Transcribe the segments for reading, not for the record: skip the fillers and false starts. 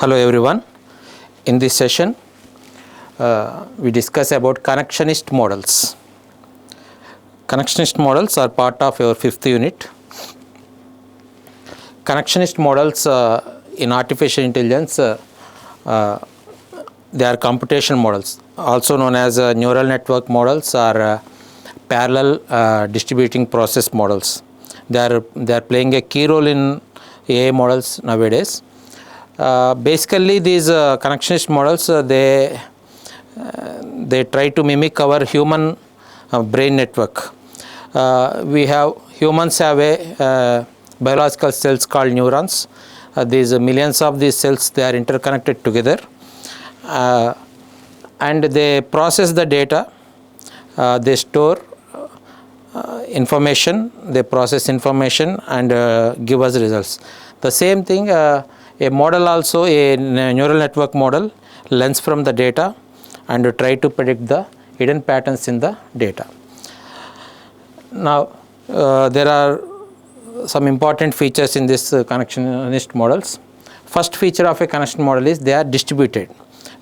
Hello everyone. In this session, we discuss about connectionist models. Connectionist models are part of your 5th unit. Connectionist models in artificial intelligence, they are computation models, also known as neural network models or parallel distributing process models. They are playing a key role in AI models nowadays. Basically, these connectionist models they try to mimic our human brain network. Humans have a biological cells called neurons. These millions of these cells, they are interconnected together, and they process the data. They store information, they process information and give us results. The same thing, a model also, a neural network model learns from the data and try to predict the hidden patterns in the data. Now, there are some important features in this connectionist models. First feature of a connection model is they are distributed.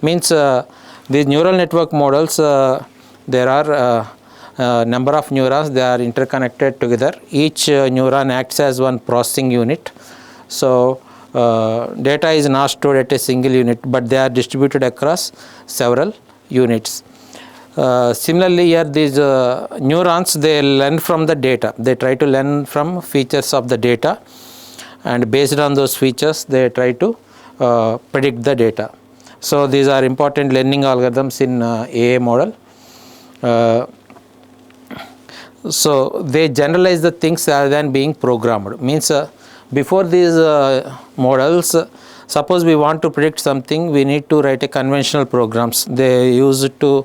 Means these neural network models, there are number of neurons, they are interconnected together. Each neuron acts as one processing unit. So data is not stored at a single unit, but they are distributed across several units. Similarly, here these neurons, they learn from the data. They try to learn from features of the data, and based on those features, they try to predict the data. So these are important learning algorithms in AI model. So they generalize the things rather than being programmed. Means before these models, suppose we want to predict something, we need to write a conventional programs. They use it to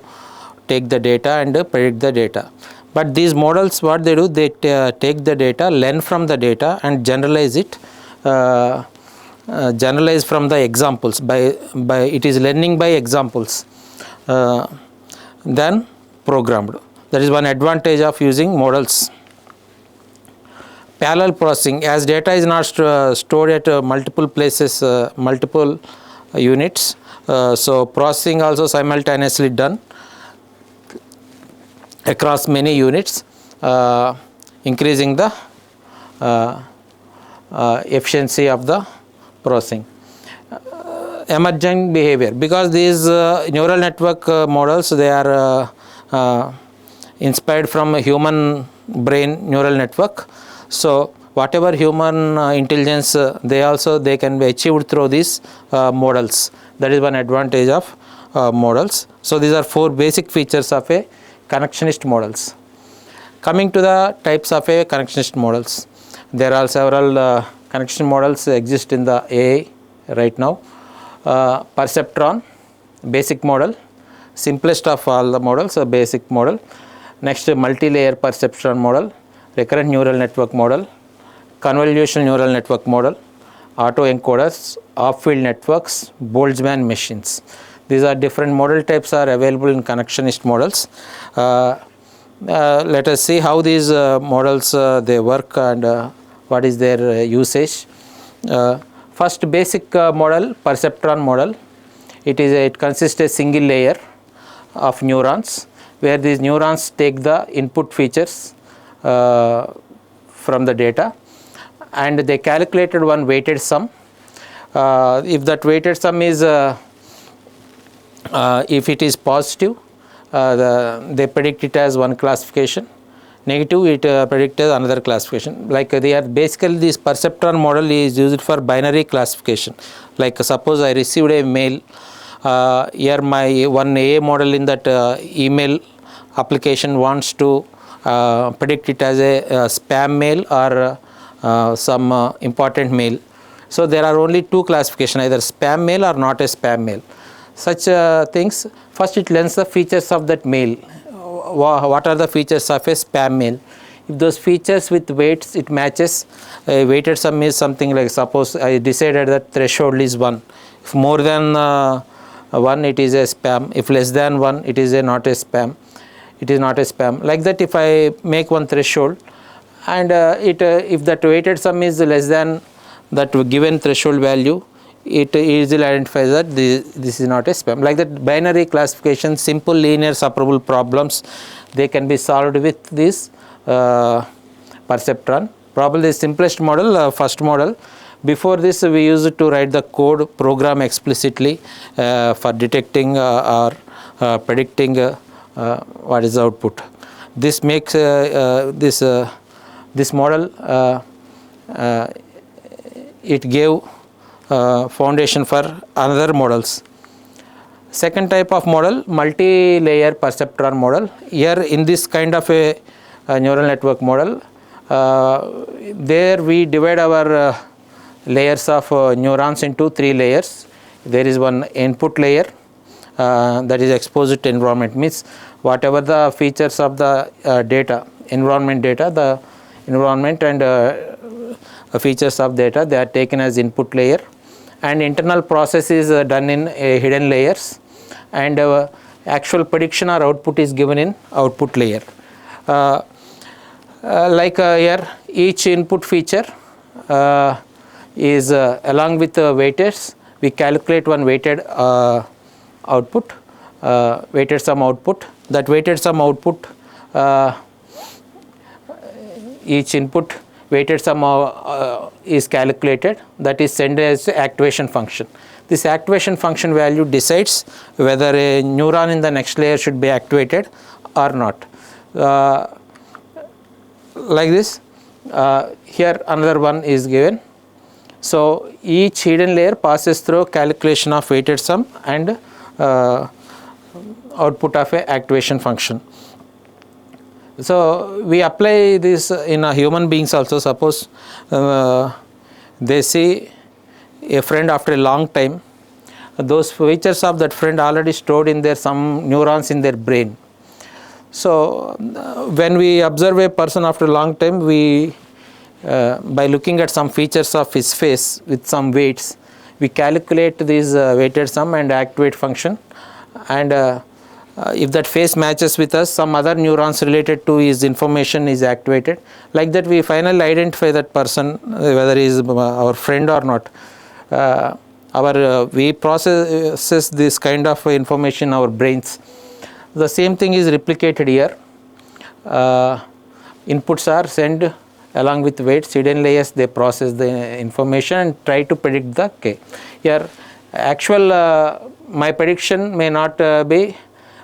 take the data and predict the data. But these models, what they do, they take the data, learn from the data and generalize it. Generalize from the examples. By it is learning by examples, then programmed. That is one advantage of using models. Parallel processing, as data is not stored at multiple places, multiple units, so processing also simultaneously done across many units, increasing the efficiency of the processing. Emergent behavior, because these neural network models, they are inspired from a human brain neural network. So whatever human intelligence, they can be achieved through these models. That is one advantage of models. So these are 4 basic features of a connectionist models. Coming to the types of a connectionist models, there are several connection models exist in the AI right now. Perceptron, basic model, simplest of all the models, a basic model. Next, multi-layer perceptron model, recurrent neural network model, convolutional neural network model, autoencoders, off-field networks, Boltzmann machines. These are different model types are available in connectionist models. Let us see how these models they work and what is their usage. First, basic model, perceptron model. It consists a single layer of neurons, where these neurons take the input features from the data, and they calculated one weighted sum. If that weighted sum is if it is positive, they predict it as one classification. Negative, it predict as another classification. Like they are basically, this perceptron model is used for binary classification. Like suppose I received a mail, here my one AI model in that email application wants to predict it as a spam mail or some important mail. So there are only 2 classifications, either spam mail or not a spam mail. Such things, first it learns the features of that mail. What are the features of a spam mail? If those features with weights it matches, a weighted sum is something like, suppose I decided that threshold is 1. If more than 1, it is a spam. If less than 1, it is not a spam. It is not a spam. Like that, if I make one threshold and if that weighted sum is less than that given threshold value, it easily identifies that this is not a spam. Like that binary classification, simple linear separable problems, they can be solved with this perceptron. Probably the simplest model, first model. Before this, we used to write the code program explicitly for detecting or predicting what is the output. This makes this model it gave foundation for another models. Second type of model, multi-layer perceptron model. Here in this kind of a neural network model, there we divide our layers of neurons into 3 layers. There is one input layer that is exposed to environment, means whatever the features of the data, environment data, the environment and features of data, they are taken as input layer, and internal process is done in hidden layers, and actual prediction or output is given in output layer. Like here, each input feature is along with weights, we calculate one weighted output, weighted sum output. That weighted sum output, each input weighted sum is calculated, that is sent as activation function. This activation function value decides whether a neuron in the next layer should be activated or not. Like this, here another one is given. So each hidden layer passes through calculation of weighted sum and output of a activation function. So we apply this in human beings also. Suppose they see a friend after a long time, those features of that friend already stored in their some neurons in their brain. So when we observe a person after a long time, we by looking at some features of his face with some weights, we calculate this weighted sum and activate function, and if that face matches with us, some other neurons related to his information is activated. Like that we finally identify that person whether he is our friend or not. We process this kind of information in our brains. The same thing is replicated here. Inputs are sent along with weights, hidden layers, they process the information and try to predict the K. Here actual my prediction may not be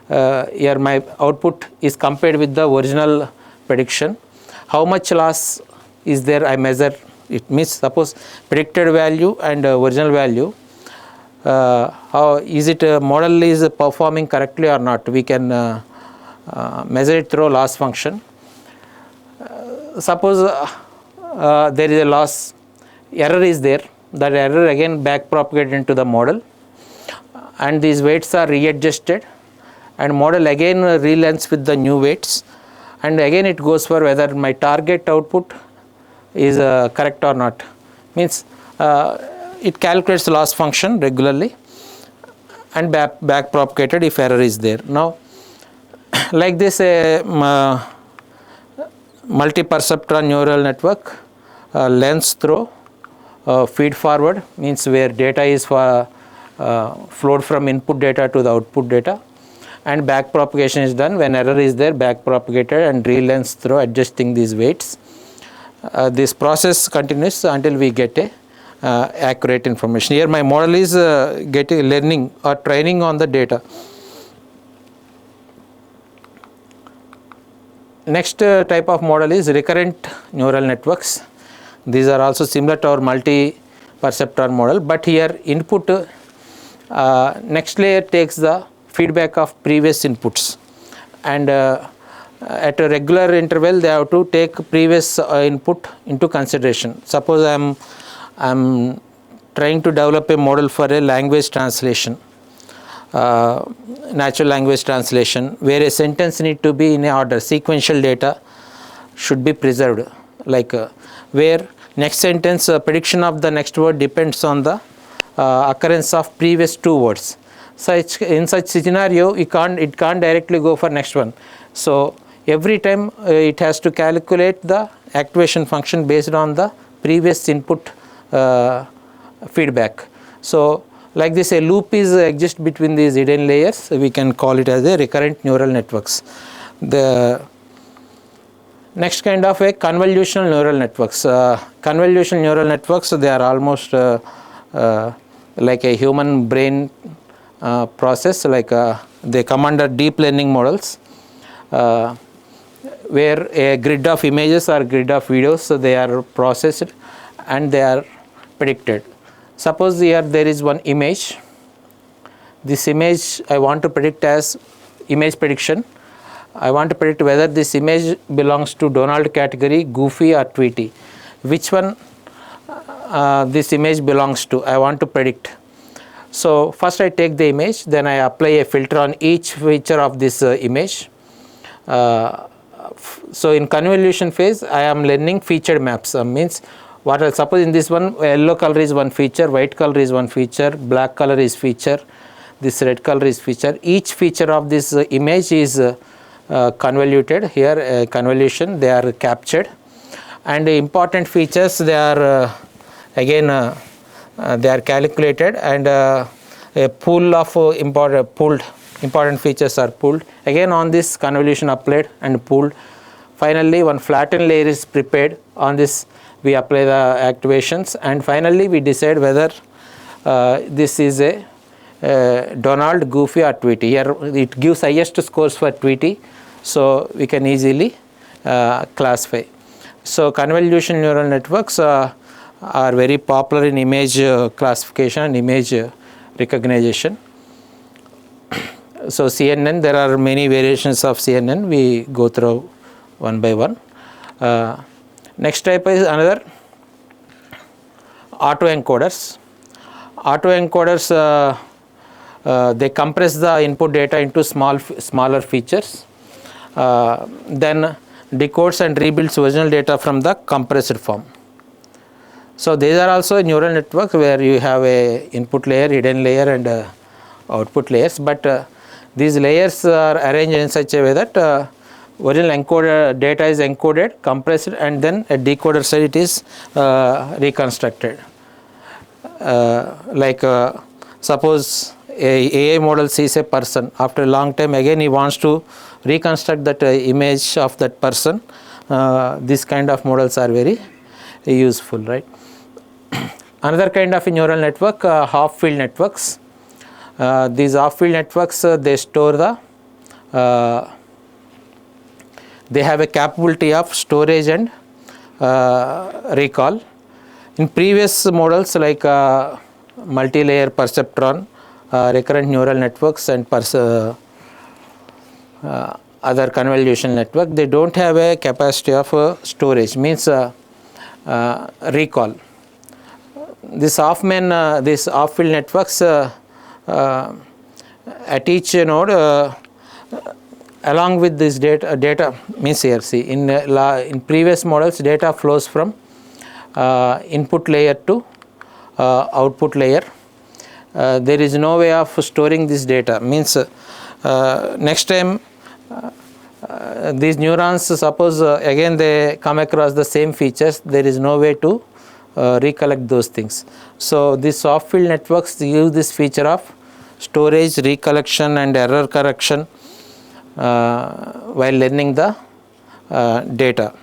here my output is compared with the original prediction. How much loss is there, I measure it, means suppose predicted value and original value, how is it model is performing correctly or not, we can measure it through loss function. Suppose there is a loss, error is there, that error again back propagated into the model, and these weights are readjusted, and model again relearns with the new weights, and again it goes for whether my target output is correct or not, means it calculates the loss function regularly and back propagated if error is there. Now like this multi-perceptron neural network learns through feed forward, means where data is flowed from input data to the output data, and back propagation is done when error is there, back propagated and relearns through adjusting these weights. This process continues until we get a accurate information. Here my model is learning or training on the data. Next type of model is recurrent neural networks. These are also similar to our multi-perceptron model, but here input next layer takes the feedback of previous inputs, and at a regular interval they have to take previous input into consideration. Suppose I am trying to develop a model for a language translation, natural language translation, where a sentence need to be in a order, sequential data should be preserved, like where next sentence prediction of the next word depends on the occurrence of previous 2 words. In such scenario it can't directly go for next one. So every time it has to calculate the activation function based on the previous input feedback. So like this, a loop is exists between these hidden layers. We can call it as a recurrent neural networks. The next kind of a convolutional neural networks. Convolutional neural networks, they are almost like a human brain process, like they come under deep learning models, where a grid of images or grid of videos, so they are processed and they are predicted. Suppose here there is one image. This image I want to predict as image prediction. I want to predict whether this image belongs to Donald category, Goofy or Tweety. Which one this image belongs to, I want to predict. So first I take the image, then I apply a filter on each feature of this image. So in convolution phase, I am learning featured maps. Means what I suppose in this one, yellow color is one feature, white color is one feature, black color is feature, this red color is feature. Each feature of this image is convoluted. Here convolution, they are captured, and the important features, they are again they are calculated, and a pool of important features are pulled. Again on this convolution applied and pulled. Finally one flattened layer is prepared. On this we apply the activations, and finally we decide whether this is a Donald, Goofy or Tweety. Here it gives highest scores for Tweety, so we can easily classify. So convolution neural networks are very popular in image classification and image recognition. So CNN, there are many variations of CNN. We go through one by one. Next type is another autoencoders. Autoencoders, they compress the input data into smaller features, then decodes and rebuilds original data from the compressed form. So these are also neural networks where you have a input layer, hidden layer and output layers, but these layers are arranged in such a way that original encoder data is encoded, compressed, and then at decoder side it is reconstructed. Suppose a AI model sees a person. After a long time, again he wants to reconstruct that image of that person. This kind of models are very useful, right? Another kind of a neural network, half-field networks. These half-field networks, they store the they have a capability of storage and recall. In previous models like multi-layer perceptron, recurrent neural networks and other convolution network, they don't have a capacity of storage, means recall. This half-field networks at each node, along with this data means here, see, in previous models data flows from input layer to output layer. There is no way of storing this data, means next time these neurons, suppose again they come across the same features, there is no way to recollect those things. So these half-field networks use this feature of storage, recollection and error correction while learning the data.